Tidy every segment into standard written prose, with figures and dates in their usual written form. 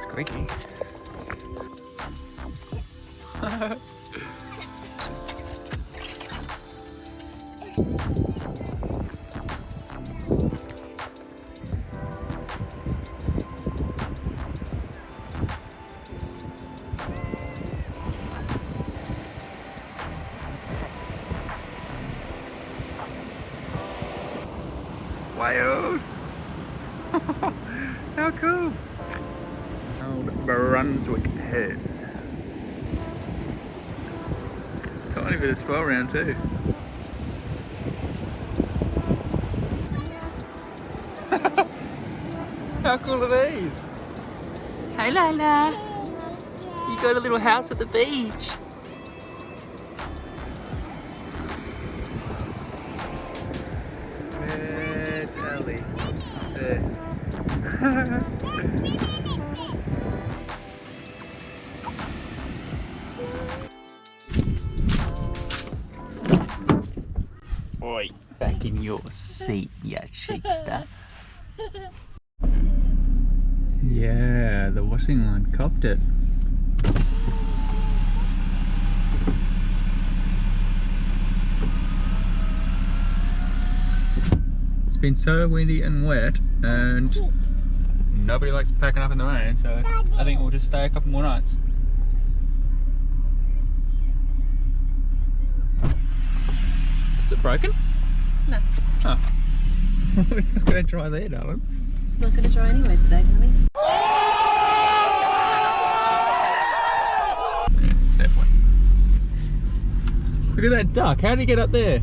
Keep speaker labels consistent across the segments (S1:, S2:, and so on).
S1: Squeaky. Wales! How cool! Old Brunswick Heads. Tiny bit of swell around too. How cool are these? Hey Lola! You got a little house at the beach. There's Elle. There. Oi, back in your seat, you cheapster. Yeah, the washing line copped it. It's been so windy and wet, and nobody likes packing up in the rain, so I think we'll just stay a couple more nights. Is it broken?
S2: No.
S1: Oh. It's not going to dry there, darling.
S2: It's not going to dry anyway today, darling.
S1: Yeah, that one. Look at that duck. How did he get up there?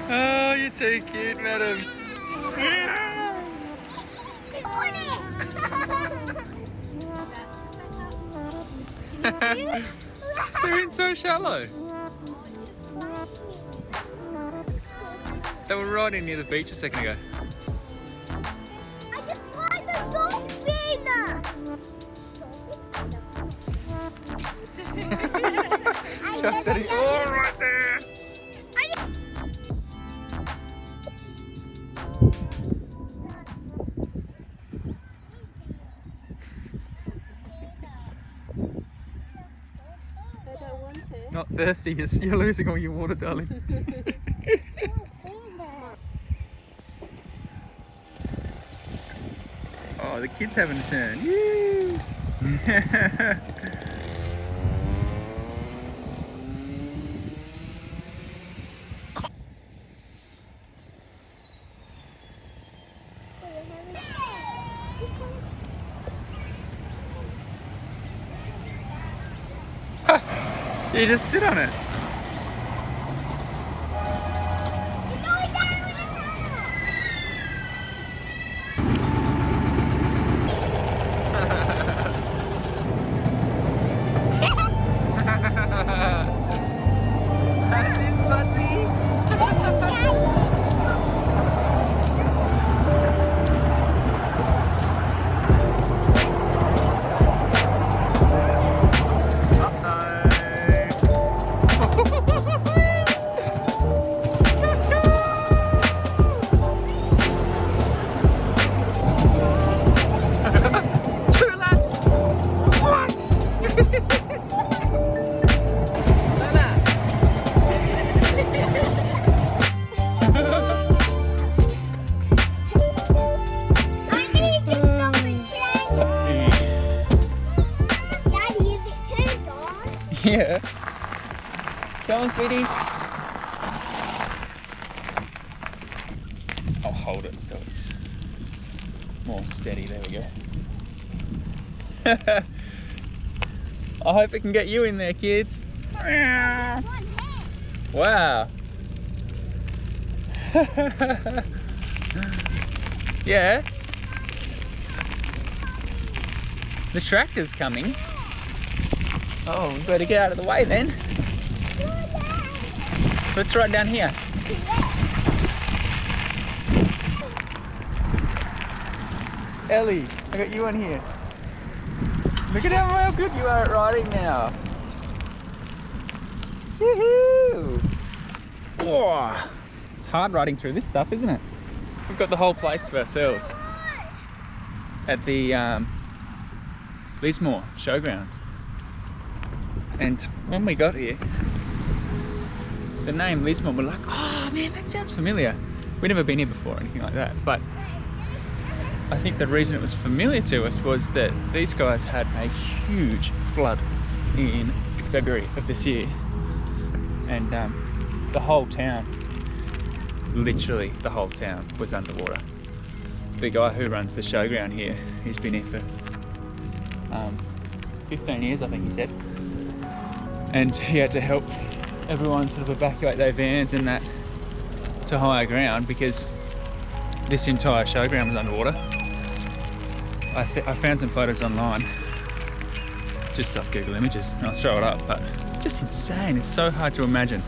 S1: Oh, you're too cute, madam. They're in so shallow. They were right in near the beach a second ago.
S3: I just want the dolphin!
S1: Shut that door right there.
S2: I don't want to.
S1: Not thirsty, you're losing all your water, darling. Oh, the kid's having a turn. Yay! You just sit on it. Yeah. Come on, sweetie. I'll hold it so it's more steady. There we go. I hope it can get you in there, kids. Wow. Yeah. The tractor's coming. Oh, we better get out of the way then. Let's ride down here. Ellie, I got you on here. Look at how good you are at riding now. Woohoo! Oh, it's hard riding through this stuff, isn't it? We've got the whole place to ourselves at the Lismore showgrounds. And when we got here, the name Lismore, we're like, oh man, that sounds familiar. We'd never been here before or anything like that, but I think the reason it was familiar to us was that these guys had a huge flood in February of this year, and the whole town, literally the whole town, was underwater. The guy who runs the showground here, he's been here for 15 years, I think he said, and he had to help everyone sort of evacuate their vans and that to higher ground because this entire showground was underwater. I found some photos online just off Google Images, and I'll throw it up, but it's just insane. It's so hard to imagine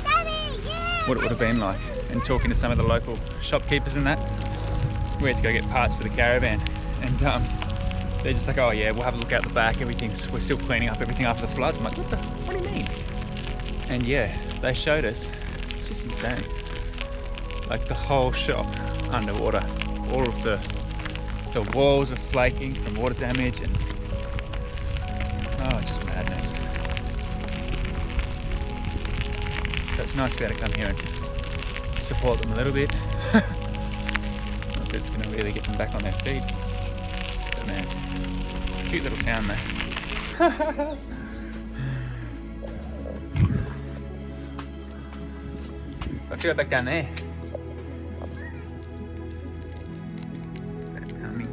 S1: what it would have been like. And talking to some of the local shopkeepers and that, we had to go get parts for the caravan, and they're just like, oh yeah, we'll have a look out the back, we're still cleaning up everything after the floods. I'm like, what do you mean? And yeah, they showed us, it's just insane. Like the whole shop underwater, all of the walls are flaking from water damage, and oh, just madness. So it's nice to be able to come here and support them a little bit. Not that it's going to really get them back on their feet, but man, cute little town though. Let's go back down there. They're coming.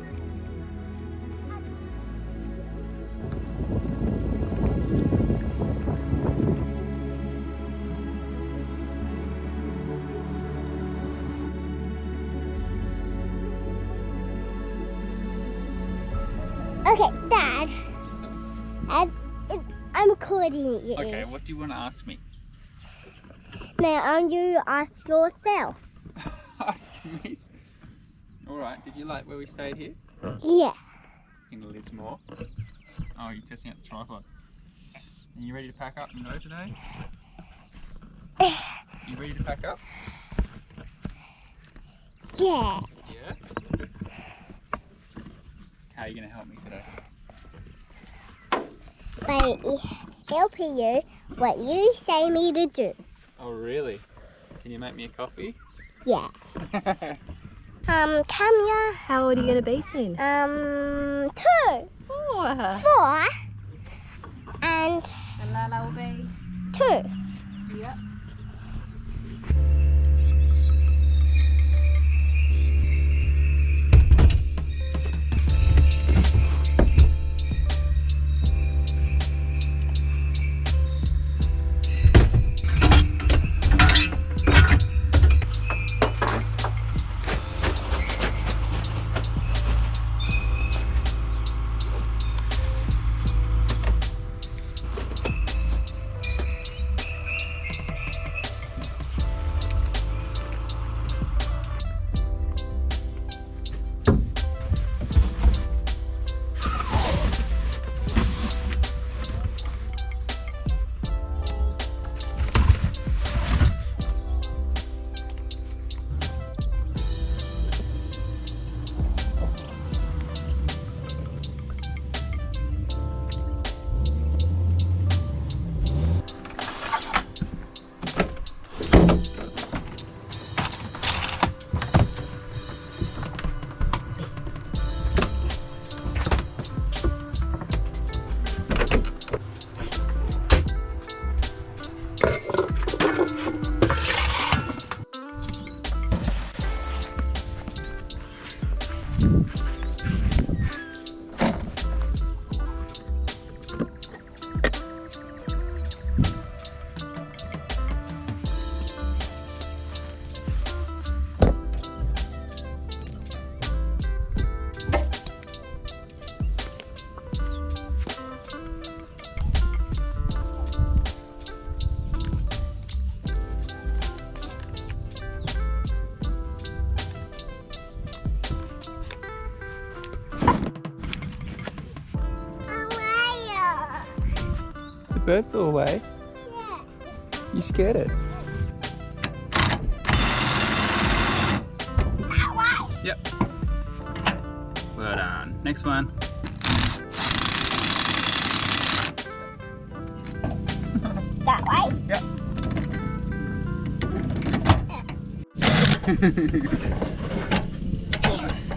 S3: Okay, Dad. I'm recording you.
S1: Okay, what do you want to ask me?
S3: Now you ask yourself.
S1: Ask me. Alright, did you like where we stayed here?
S3: Yeah.
S1: In Lismore. Oh, you're testing out the tripod. Are you ready to pack up and go today? You ready to pack up?
S3: Yeah.
S1: Yeah? How are you going to help me today?
S3: By helping you what you say me to do.
S1: Oh really? Can you make me a coffee?
S3: Yeah. Come here.
S2: How old are you going to be soon?
S3: 2,
S2: 4.
S3: 4, and
S2: And Lala will be?
S3: 2.
S2: Yep.
S1: The birds flew away.
S3: Yeah.
S1: You scared it?
S3: That way.
S1: Yep. Well done. Next one.
S3: That way.
S1: Yep.
S3: Yes.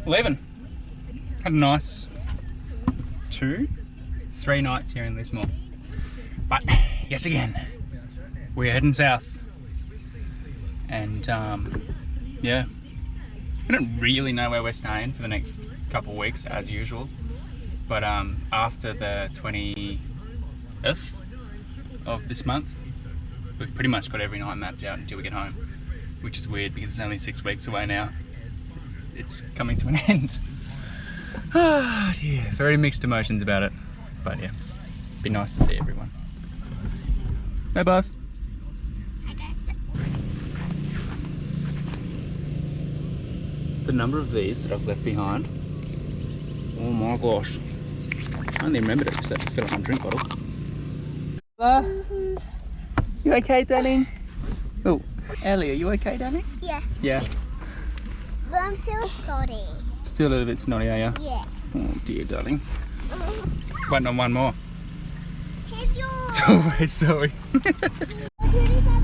S1: Levett had a nice 2-3 nights here in Lismore, but yet again we're heading south, and yeah, we don't really know where we're staying for the next couple of weeks as usual, but after the 20th of this month we've pretty much got every night mapped out until we get home, which is weird because it's only 6 weeks away now. It's coming to an end. Ah, dear. Very mixed emotions about it, but yeah, be nice to see everyone. Hey, boss. The number of these that I've left behind. Oh my gosh. I only remembered it because I had to fill up my drink bottle. Hello? You okay, darling? Oh, Elle, are you okay, darling?
S3: Yeah.
S1: Yeah.
S3: But I'm still sorry.
S1: Still a little bit snotty, are you?
S3: Yeah.
S1: Oh dear, darling. Waiting on one more.
S3: Here's yours.
S1: Oh, wait, sorry.
S3: What did he say?